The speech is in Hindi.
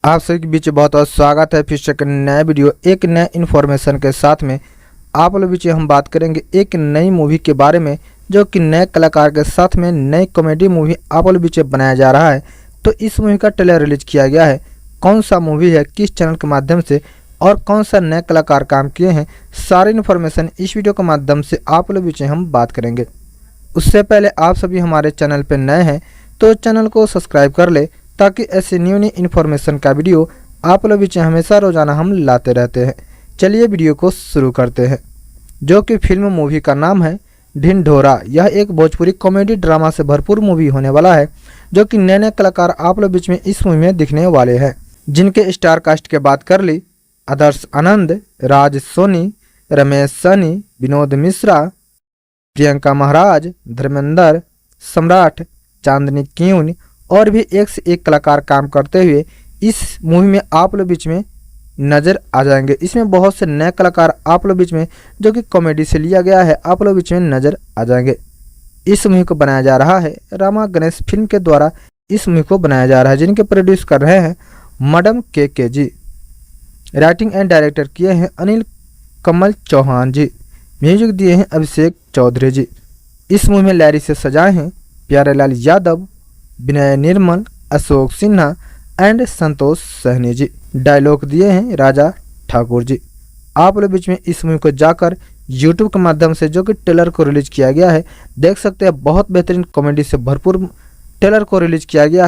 आप सभी के बीच बहुत बहुत स्वागत है फिर से एक नया वीडियो एक नए इन्फॉर्मेशन के साथ में। आप लोग बीच हम बात करेंगे एक नई मूवी के बारे में जो कि नए कलाकार के साथ में नई कॉमेडी मूवी आप लोग बीच बनाया जा रहा है। तो इस मूवी का ट्रेलर रिलीज किया गया है। कौन सा मूवी है, किस चैनल के माध्यम से और कौन सा नए कलाकार काम किए हैं, सारी इन्फॉर्मेशन इस वीडियो के माध्यम से आप लोग बीच हम बात करेंगे। उससे पहले आप सभी हमारे चैनल पर नए हैं तो चैनल को सब्सक्राइब कर ले ताकि ऐसे न्यू इन्फॉर्मेशन का वीडियो आप लोग बीच हमेशा रोजाना हम लाते रहते हैं। चलिए वीडियो को शुरू करते हैं, जो कि फिल्म मूवी का नाम है ढिंढोरा। यह एक भोजपुरी कॉमेडी ड्रामा से भरपूर मूवी होने वाला है, जो कि नए नए कलाकार आप लोग बीच में इस मूवी में दिखने वाले हैं। जिनके स्टार कास्ट के बात कर ली, आदर्श आनंद, राज सोनी, रमेश सनी, विनोद मिश्रा, प्रियंका महाराज, धर्मेंद्र, सम्राट, चांदनी क्यून और भी एक से एक कलाकार काम करते हुए इस मूवी में आप लोग बीच में नज़र आ जाएंगे। इसमें बहुत से नए कलाकार आप लोग बीच में जो कि कॉमेडी से लिया गया है आप लोग बीच में नज़र आ जाएंगे। इस मूवी को बनाया जा रहा है रामा गणेश फिल्म के द्वारा। इस मूवी को बनाया जा रहा है, जिनके प्रोड्यूस कर रहे हैं मैडम के जी। राइटिंग एंड डायरेक्टर किए हैं अनिल कमल चौहान जी। म्यूजिक दिए हैं अभिषेक चौधरी जी। इस मूवी में लैरी से सजाए हैं प्यारेलाल यादव, विनय निर्मल, अशोक सिन्हा एंड संतोष सहनी जी। डायलॉग दिए हैं राजा ठाकुर जी। आप लोग बीच में इस मूवी को जाकर यूट्यूब के माध्यम से जो कि ट्रेलर को रिलीज किया गया है देख सकते हैं। बहुत बेहतरीन कॉमेडी से भरपूर ट्रेलर को रिलीज किया गया है।